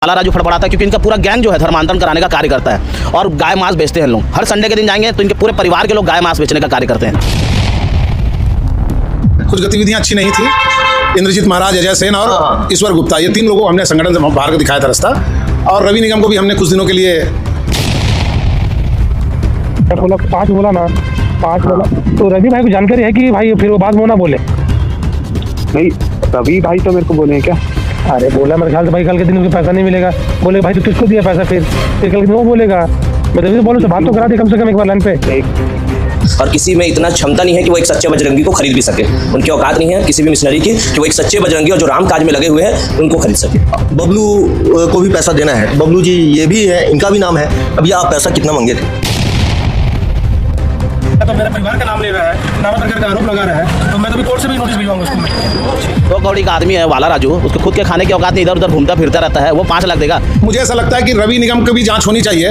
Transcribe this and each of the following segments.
बाला राजू फड़फड़ाता है क्योंकि इनका पूरा गैंग जो है धर्मांतरण कराने का कार्य करता है और गाय मांस बेचते हैं लोग। हर संडे के दिन जाएंगे तो इनके पूरे परिवार के लोग गाय मांस बेचने का कार्य करते हैं। कुछ गतिविधियां अच्छी नहीं थी। इंद्रजीत महाराज, अजय सेन और ईश्वर गुप्ता, ये 3 लोगों को हमने संगठन से बाहर दिखाया था रास्ता। और रवि निगम को भी हमने कुछ दिनों के लिए बोला 5 बोला ना 5 बोला तो रवि भाई को जानकारी है कि भाई फिर वो बात मोना बोले नहीं, रवि भाई तो मेरे को बोले हैं क्या? अरे बोला मेरे ख्याल से भाई कल के दिन उसको पैसा नहीं मिलेगा। बोले भाई तो किसको दिया पैसा फिर कल के दिन वो बोलेगा। मैं रवि बोलो तो बात तो करा दी कम से कम एक बार लाइन पे। और किसी में इतना क्षमता नहीं है कि वो एक सच्चे बजरंगी को खरीद भी सके। उनकी औकात नहीं है किसी भी मिशनरी की कि वो एक सच्चे बजरंगी और जो राम काज में लगे हुए हैं उनको खरीद सके। बबलू को भी पैसा देना है। बबलू जी ये भी है, इनका भी नाम है। अभी आप पैसा कितना मांगे थे? तो मेरे परिवार का नाम ले रहा है, नाना प्रकार का आरोप लगा रहा है, तो मैं तो भी कोर्ट से भी नोटिस भिजवाऊंगा उसको। 2 करोड़ का आदमी है बाला राजू, उसको खुद के खाने की औकात नहीं, इधर उधर घूमता फिरता रहता है, वो 5 लाख देगा। मुझे ऐसा लगता है कि रवि निगम की भी जांच होनी चाहिए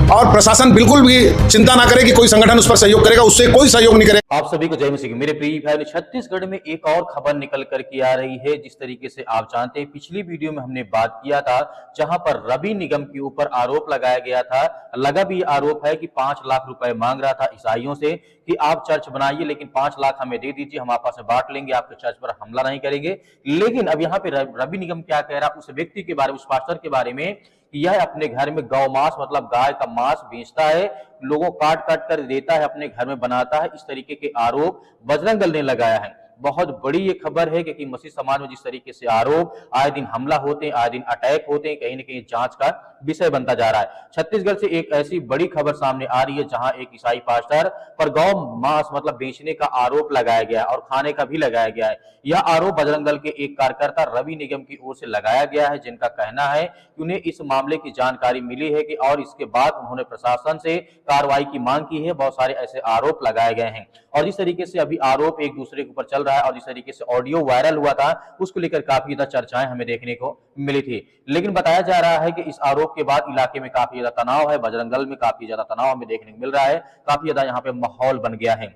और प्रशासन बिल्कुल भी चिंता ना करे कि कोई संगठन उस पर सहयोग करेगा, उससे कोई सहयोग नहीं करेगा। आप सभी को जय मसीह। मेरे प्रिय भाई, छत्तीसगढ़ में एक और खबर निकल करके आ रही है। जिस तरीके से आप जानते हैं, पिछली वीडियो में हमने बात किया था जहां पर रवि निगम के ऊपर आरोप लगाया गया था। लगा भी आरोप है कि 5 लाख रुपए मांग रहा था ईसाइयों से कि आप चर्च बनाइए लेकिन 5 लाख हमें दे दीजिए, हम आपस में बांट लेंगे, आपके चर्च पर हमला नहीं करेंगे। लेकिन अब यहाँ पे रवि निगम क्या कह रहा है उस व्यक्ति के बारे में, उस पास्टर के बारे में, यह अपने घर में गौ मांस मतलब गाय का मांस बेचता है, लोगों काट काट कर देता है, अपने घर में बनाता है। इस तरीके के आरोप बजरंग दल ने लगाया है। बहुत बड़ी ये खबर है कि मसीह समाज में जिस तरीके से आरोप आए दिन हमला होते हैं, आए दिन अटैक होते हैं, कहीं ना कहीं जांच का विषय बनता जा रहा है। छत्तीसगढ़ से एक ऐसी बड़ी खबर सामने आ रही है जहां एक ईसाई पास्टर पर गौ मांस मतलब बेचने का आरोप लगाया गया है और खाने का भी लगाया गया है। यह आरोप बजरंग दल के एक कार्यकर्ता रवि निगम की ओर से लगाया गया है, जिनका कहना है कि उन्हें इस मामले की जानकारी मिली है कि और इसके बाद उन्होंने प्रशासन से कार्रवाई की मांग की है। बहुत सारे ऐसे आरोप लगाए गए हैं और जिस तरीके से अभी आरोप एक दूसरे के ऊपर चल रहा है और जिस तरीके से ऑडियो वायरल हुआ था उसको लेकर काफी ज्यादा चर्चाएं हमें देखने को मिली थी। लेकिन बताया जा रहा है कि इस आरोप के बाद इलाके में काफी ज्यादा तनाव है, बजरंग दल में काफी ज्यादा तनाव हमें देखने को मिल रहा है, काफी ज्यादा यहाँ पे माहौल बन गया है।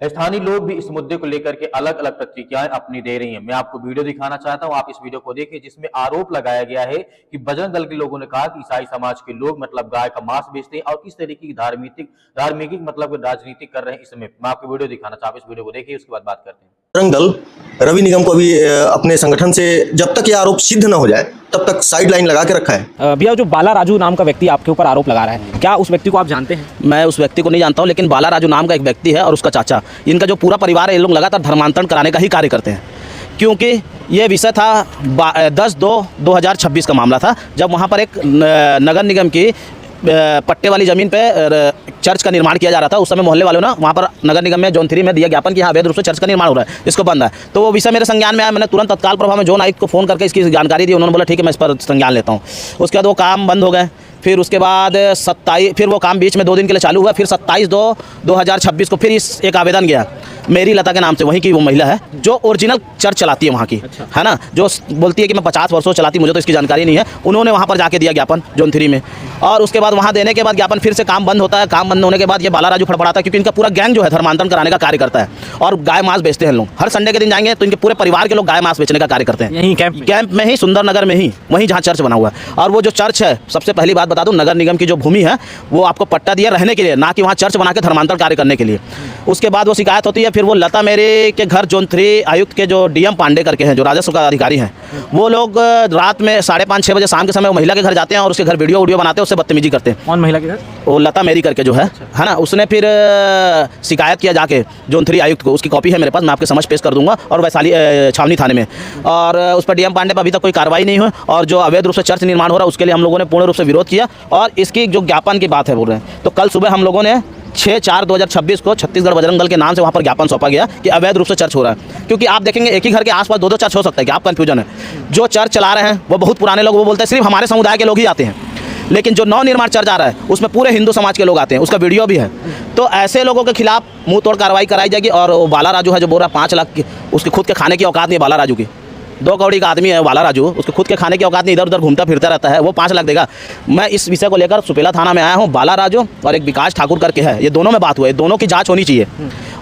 स्थानीय लोग भी इस मुद्दे को लेकर के अलग अलग प्रतिक्रियाएं अपनी दे रही हैं। मैं आपको वीडियो दिखाना चाहता हूं, आप इस वीडियो को देखिए जिसमें आरोप लगाया गया है कि बजरंग दल के लोगों ने कहा कि ईसाई समाज के लोग मतलब गाय का मांस बेचते हैं और किस तरीके की धार्मिक मतलब राजनीति कर रहे हैं। इसमें मैं आपको वीडियो दिखाना चाहता हूं, इस वीडियो को देखिए, उसके बाद बात करते हैं। बजरंग दल रवि निगम को भी अपने संगठन से जब तक ये आरोप सिद्ध न हो जाए तब तक साइड लाइन लगा के रखा है। भैया जो बाला राजू नाम का व्यक्ति आपके ऊपर आरोप लगा रहा है, क्या उस व्यक्ति को आप जानते हैं? मैं उस व्यक्ति को नहीं जानता हूँ, लेकिन बाला राजू नाम का एक व्यक्ति है और उसका चाचा, इनका जो पूरा परिवार है, ये लोग लगातार धर्मांतरण कराने का ही कार्य करते हैं। क्योंकि ये विषय था 10/2/2026 का मामला था, जब वहाँ पर एक नगर निगम की पट्टे वाली ज़मीन पे चर्च का निर्माण किया जा रहा था। उस समय मोहल्ले वालों ने वहाँ पर नगर निगम में जोन 3 में दिया ज्ञापन कि हाँ अवैध रूप से चर्च का निर्माण हो रहा है, इसको बंद है। तो वो विषय मेरे संज्ञान में आया। मैंने तुरंत तत्काल प्रभाव में जोन आयुक्त को फ़ोन करके इसकी जानकारी दी। उन्होंने बोला ठीक है मैं इस पर संज्ञान लेता हूँ। उसके बाद वो काम बंद हो गए। फिर उसके बाद 27 फिर वो काम बीच में 2 दिन के लिए चालू हुआ। फिर 27/2/2026 को फिर इस एक आवेदन गया मेरी लता के नाम से, वहीं की वो महिला है जो ओरिजिनल चर्च चलाती है वहाँ की, है ना, जो बोलती है कि मैं 50 वर्षों से चलाती, मुझे तो इसकी जानकारी नहीं है। उन्होंने वहाँ पर जाके दिया ज्ञापन जोन 3 में, और उसके बाद वहाँ देने के बाद ज्ञापन फिर से काम बंद होता है। काम बंद होने के बाद ये बाला राजू फड़फड़ाता है क्योंकि इनका पूरा गैंग जो है धर्मांतरण कराने का कार्य करता है और गाय मांस बेचते हैं लोग। हर संडे के दिन जाएंगे तो इनके पूरे परिवार के लोग गाय मांस बेचने का कार्य करते हैं। यहीं कैंप में ही, सुंदर नगर में ही, वहीं जहाँ चर्च बना हुआ है। और वो जो चर्च है, सबसे पहली बात बता दूं, नगर निगम की जो भूमि है वो आपको पट्टा दिया रहने के लिए, ना कि वहाँ चर्च बना के धर्मांतरण कार्य करने के लिए। उसके बाद वो शिकायत होती है। फिर वो लता मेरे के घर जोन 3 आयुक्त के जो डीएम पांडे करके हैं, जो राजस्व का अधिकारी हैं, वो लोग रात में 5:30-6 बजे शाम के समय वो महिला के घर जाते हैं और उसके घर वीडियो बनाते हैं, उससे बदतमीजी करते हैं। कौन महिला के घर? वो लता मेरी करके जो है ना, उसने फिर शिकायत किया जाके जोन 3 आयुक्त को। उसकी कॉपी है मेरे पास, मैं आपके समझ पेश कर दूंगा, और वैशाली छावनी थाने में। और उस पर डीएम पांडे पर अभी तक कोई कार्रवाई नहीं हुई। और जो अवैध रूप से चर्च निर्माण हो रहा है उसके लिए हम लोगों ने पूर्ण रूप से विरोध किया। और इसकी जो ज्ञापन की बात है बोल रहे हैं, तो कल सुबह हम लोगों ने 6/4/2026 को छत्तीसगढ़ बजरंग दल के नाम से वहाँ पर ज्ञापन सौंपा गया कि अवैध रूप से चर्च हो रहा है। क्योंकि आप देखेंगे एक ही घर के आसपास 2-2 चर्च हो सकता है, कि आप कन्फ्यूजन है। जो चर्च चला रहे हैं वो बहुत पुराने लोग, वो बोलते हैं सिर्फ हमारे समुदाय के लोग ही आते हैं, लेकिन जो नव निर्माण चर्च आ रहा है उसमें पूरे हिंदू समाज के लोग आते हैं, उसका वीडियो भी है। तो ऐसे लोगों के खिलाफ मुंह तोड़ कार्रवाई कराई जाएगी। और वो बाला राजू है जो बोल रहा 5 लाख की, उसकी खुद के खाने की औकात नहीं है बाला राजू की। 2 करोड़ का आदमी है बाला राजू, उसके खुद के खाने की औकात नहीं, इधर उधर घूमता फिरता रहता है, वो 5 लाख देगा। मैं इस विषय को लेकर सुपेला थाना में आया हूँ। बाला राजू और एक विकास ठाकुर करके है, ये दोनों में बात हुई है, दोनों की जांच होनी चाहिए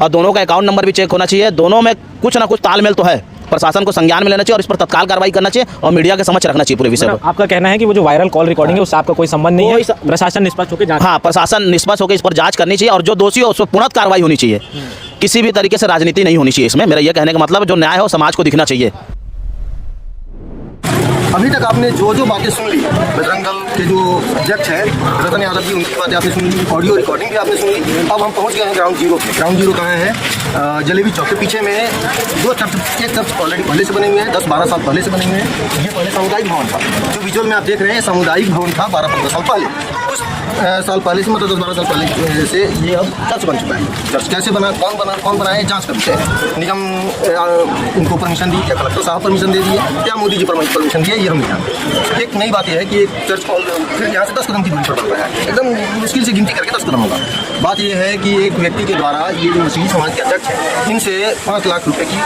और दोनों का अकाउंट नंबर भी चेक होना चाहिए। दोनों में कुछ ना कुछ तालमेल तो है। प्रशासन को संज्ञान में लेना चाहिए और इस पर तत्काल कार्रवाई करना चाहिए और मीडिया के समक्ष रखना चाहिए पूरे विषय को। आपका कहना है कि वो जो वायरल कॉल रिकॉर्डिंग है उससे आपका कोई संबंध नहीं है, प्रशासन निष्पक्ष होकर जांच। हाँ, प्रशासन निष्पक्ष होकर इस पर जांच करनी चाहिए और जो दोषी हो उस पर पूर्ण कार्रवाई होनी चाहिए। किसी भी तरीके से राजनीति नहीं होनी चाहिए इसमें। मेरा यह कहने का मतलब जो न्याय हो समाज को दिखना चाहिए। अभी तक आपने जो बातें सुन ली, बजरंग दल के जो अध्यक्ष हैं रतन यादव जी, उनकी बातें आपने सुन ली, ऑडियो रिकॉर्डिंग भी आपने सुन ली। अब हम पहुंच गए हैं ग्राउंड जीरो पे। ग्राउंड जीरो कहाँ है? जलेबी चौक के पीछे में दो चर्च, एक चर्च ऑलरेडी पहले से बने हुए हैं, 10-12 साल पहले से बने हुए हैं। ये पहले सामुदायिक भवन था, जो विजुअल में आप देख रहे हैं सामुदायिक भवन था 12-15 साल पहले। कुछ साल पहले से, मतलब 10-12 साल पहले से ये अब चर्च बन चुका है। चर्च कैसे बना, कौन बनाया, जाँच का विषय है। निगम उनको परमिशन दी या कलेक्टर साहब परमिशन दे दिए या मोदी जी परमिशन दिए, ये हम नहीं जानते। एक नई बात यह है कि एक चर्च फिर यहाँ से 10 कदम की दूरी पर बन रहा है, एकदम मुश्किल से गिनती करके 10 कदम होगा। बात यह है कि एक व्यक्ति के द्वारा, ये जो मसीही समाज के अध्यक्ष हैं, इनसे 5 लाख रुपए की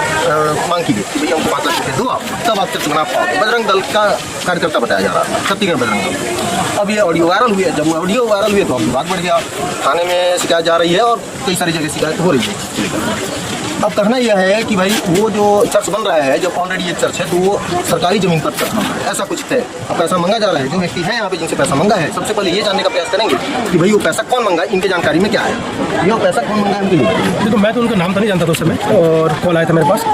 मांग की गई कि भैया हमको 5 लाख रुपये दो, आप तब आप चर्च बना पाओगे। बजरंग दल का कार्यकर्ता बताया जा रहा था, छत्तीसगढ़ बजरंग दल। अब ये ऑडियो वायरल हुई है, जब ऑडियो वायरल हुई तो अब बात बढ़ गया, थाने में शिकायत जा रही है और कई सारी जगह शिकायत हो रही है। अब कहना यह है कि भाई वो जो चर्च बन रहा है, जब ऑलरेडी एक चर्च है तो वो सरकारी जमीन पर चर्च बन रहा है, ऐसा कुछ है। अब पैसा मांगा जा रहा है, जो व्यक्ति है यहाँ पे जिनसे पैसा मांगा है, सबसे पहले ये जानने का प्रयास करेंगे कि भाई वो पैसा कौन मांगा, इनके जानकारी में क्या है, ये पैसा कौन मांगा है उनके लिए। देखो, मैं तो उनका नाम तो नहीं जानता था उस समय, और कॉल आया था मेरे पास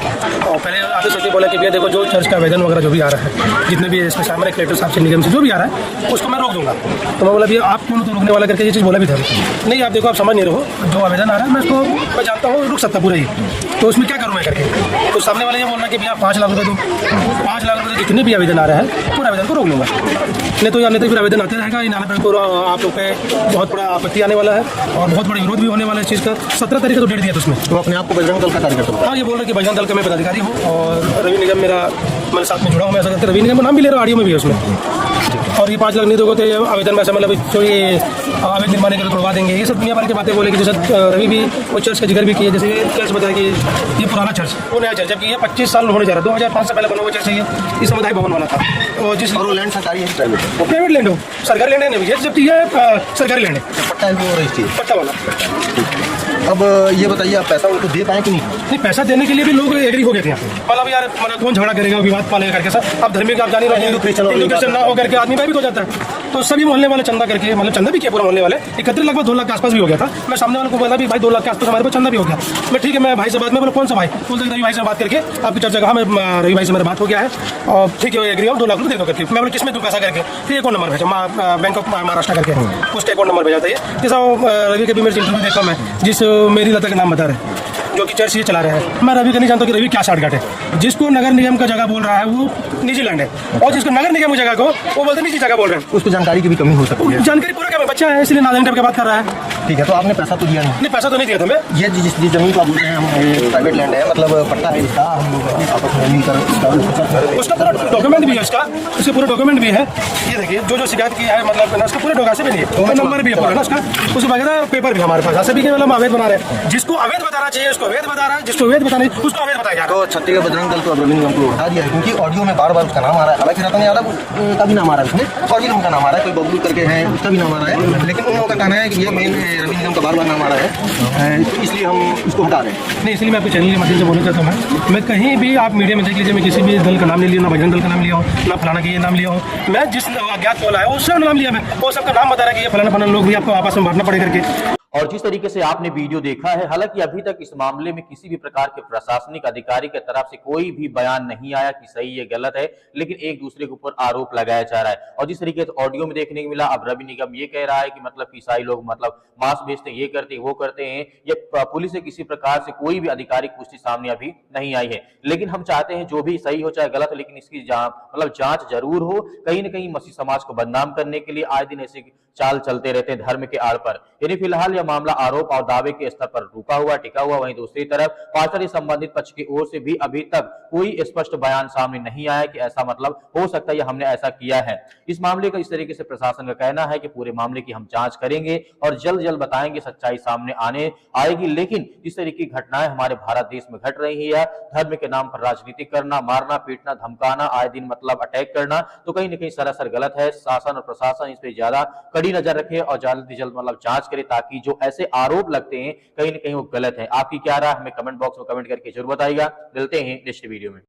और पहले आपने सोचे बोला कि भैया देखो जो चर्च का आवेदन वगैरह जो भी आ रहा है, जितने भी इसमें सामने कलेक्टर साहब से, निगम से जो भी आ रहा है, उसको मैं रोक दूंगा। तो मैं बोला भैया आप कौन तो रोकने वाला करके ये चीज़ बोला भी था। नहीं, आप देखो, आप समझ नहीं रहो, जो आवेदन आ रहा है मैं इसको मैं जानता हूँ रुक सकता पूरा ही, तो उसमें क्या करूँ मैं करके। तो सामने वाले ये बोल रहा है कि भैया 5 लाख रुपये दो, 5 लाख रुपये जितने भी आवेदन आ रहा है पूरा आवेदन को रोक लूँगा। नहीं तो फिर आवेदन आते रहेगा, इन आने पर आप लोग पे बहुत बड़ा आपत्ति आने वाला है और बहुत बड़ा विरोध भी होने वाला है इस चीज़ का। 17 तारीख को डेट दिया था उसमें। तो अपने आप को बजरंग दल का कार्यकर्ता? हाँ, ये बोल रहे कि बजरंग दल का मैं पदाधिकारी हूँ और रवि निगम मेरा, मैं साथ में जुड़ा हूँ, मैं ऐसा करके रवि निगम का नाम भी ले रहा हूँ, ऑडियो में भी है उसमें। और ये 5 लाख नहीं दोगे तो आवेदन में ऐसा मतलब तो ये अवैध निर्माण के तोड़वा देंगे, ये सब दुनिया भर की बातें बोले कि जैसे रवि भी वो चर्च का जिक्र भी किया, जैसे चर्च बताया कि ये पुराना चर्च, वो नया चर्च, जबकि ये 25 साल होने जा रहा है, 2005 से पहले बना हुआ चर्च है ये सामुदायिक भवन वाला था। और जिस और वो लैंड सरकारी है प्राइवेट? वो प्राइवेट लैंड हो, सरकारी लैंड है नहीं भैया, जबकि ये सरकारी लैंड है, पट्टा है वो रजिस्ट्री पट्टा वाला। अब ये बताइए, आप पैसा उनको दे पाए कि नहीं? नहीं, पैसा देने के लिए भी लोग एग्री हो गए थे यहाँ, मतलब यार मतलब कौन झगड़ा करेगा, विवाद पालेगा करके सर। अब धर्मी का आप जान ही रहे हैं, हिंदू क्रिश्चियन ना हो करके आदमी भी हो जाता है, तो सभी मोहल्ले वाले चंदा करके, मतलब चंदा भी किया पूरा मोहल्ले वाले, एकत्रित लगभग 2 लाख के आसपास भी हो गया था। मैं सामने वाले को बोला भी भाई 2 लाख के आसपास हमारे पास चंदा भी हो गया। मैं ठीक है, मैं भाई से बात में बोला कौन सा भाई, बोलते रवि भाई से बात करके आपकी चर्चा कहा, मैं रवि भाई से मेरा बात हो गया है और ठीक है एग्री हो, 2 लाख रुपये दे दो करके। मैं बोला किसमें दूँ पैसा करके, फिर अकाउंट नंबर भेजा, बैंक ऑफ महाराष्ट्र करके उसका अकाउंट नंबर भेजा था। ये जैसा रवि के भी मेरे इंटरव्यू देखा मैं, जिस मेरी लता का नाम बता रहे हैं, जो कि चर्च ये चला रहे हैं, मैं रवि का नहीं जानता कि रवि क्या शॉर्टकट है। जिसको नगर निगम का जगह बोल रहा है वो निजी लैंड है, और जिसको नगर निगम की जगह को वो बोलते निजी जगह बोल रहे हैं। उसको जानकारी की भी कमी हो सकती है। जानकारी पूरा क्या, बच्चा है इसलिए नादानी टाइप की बात कर रहा है। ठीक है, तो आपने पैसा तो दिया नहीं? पैसा तो नहीं दिया था मैं। ये जिस जमीन को आप बोल रहे हैं हम प्राइवेट लैंड है, मतलब पट्टा है इसका, हम लोग आपस में मिलकर उसका पूरा डॉक्यूमेंट भी है, उसके पूरे डॉक्यूमेंट भी है। ये देखिए जो शिकायत किया है, मतलब उसका पूरे डॉक्यूमेंट से भी नहीं है, नंबर भी है पूरा ना उसका, उसके वगैरह पेपर भी हमारे पास। ऐसे भी कि मतलब अवैध बना रहे हैं, जिसको अवैध बताना चाहिए उसको अवैध बता रहा है, जिसको अवैध बताना है उसको अवैध बताया। तो छत्तीसगढ़ बजरंग दल को अब रवि निगम को हटा दिया है, क्योंकि ऑडियो में बार-बार उसका नाम आ रहा है। हालांकि रतन यादव का भी नाम आ रहा है उसमें, और भी उनका नाम आ रहा है, कोई बबलू करके है उसका भी नाम आ रहा है, लेकिन उन लोगों का कहना है कि ये मेन रवि निगम का बार-बार नाम आ रहा है, इसलिए हम इसको हटा रहे हैं। नहीं, इसलिए मैं आपके चैनल के माध्यम से बोलना चाहता हूँ, मैं कहीं भी आप मीडिया में देख लीजिए, मैं किसी भी दल का नाम नहीं लिया, ना बजरंग दल का नाम लिया हूँ, ना फलाना का ये नाम लिया हूँ। मैं जिस अज्ञात बोला है उसका नाम लिया, मैं वो सबका नाम बता रहा है कि ये फलाना लोग भी आपको आपस में बांटना पड़ेगा करके। और जिस तरीके से आपने वीडियो देखा है, हालांकि अभी तक इस मामले में किसी भी प्रकार के प्रशासनिक अधिकारी की तरफ से कोई भी बयान नहीं आया कि सही है गलत है, लेकिन एक दूसरे के ऊपर आरोप लगाया जा रहा है। और जिस तरीके से ऑडियो में देखने को मिला, अब रवि निगम ये कह रहा है कि मतलब ईसाई लोग मतलब मांस बेचते हैं, ये करते हैं, वो करते हैं। ये पुलिस से किसी प्रकार से कोई भी आधिकारिक पुष्टि सामने अभी नहीं आई है, लेकिन हम चाहते हैं जो भी सही हो चाहे गलत हो, लेकिन इसकी जांच जरूर हो। कहीं ना कहीं मसीह समाज को बदनाम करने के लिए आए दिन ऐसे चाल चलते रहते हैं धर्म के आड़ पर। यानी फिलहाल यह मामला आरोप और दावे के स्तर पर रुका हुआ टिका हुआ। वहीं दूसरी तरफ पार्टी संबंधित पक्ष की ओर से भी अभी तक कोई स्पष्ट बयान सामने नहीं आया कि ऐसा मतलब हो सकता है या हमने ऐसा किया है। इस मामले का इस तरीके से प्रशासन का कहना है कि पूरे मामले की हम जांच करेंगे और जल्द बताएंगे, सच्चाई सामने आएगी। लेकिन इस तरीके की घटनाएं हमारे भारत देश में घट रही है, धर्म के नाम पर राजनीति करना, मारना पीटना, धमकाना, आए दिन मतलब अटैक करना, तो कहीं ना कहीं सरासर गलत है। शासन और प्रशासन इस पर ज्यादा कड़ी नजर रखे और जल्द से जल्द मतलब जांच करे, ताकि जो ऐसे आरोप लगते हैं कहीं ना कहीं वो गलत है। आपकी क्या राय, हमें कमेंट बॉक्स में कमेंट करके जरूर बताइएगा। मिलते हैं नेक्स्ट वीडियो में।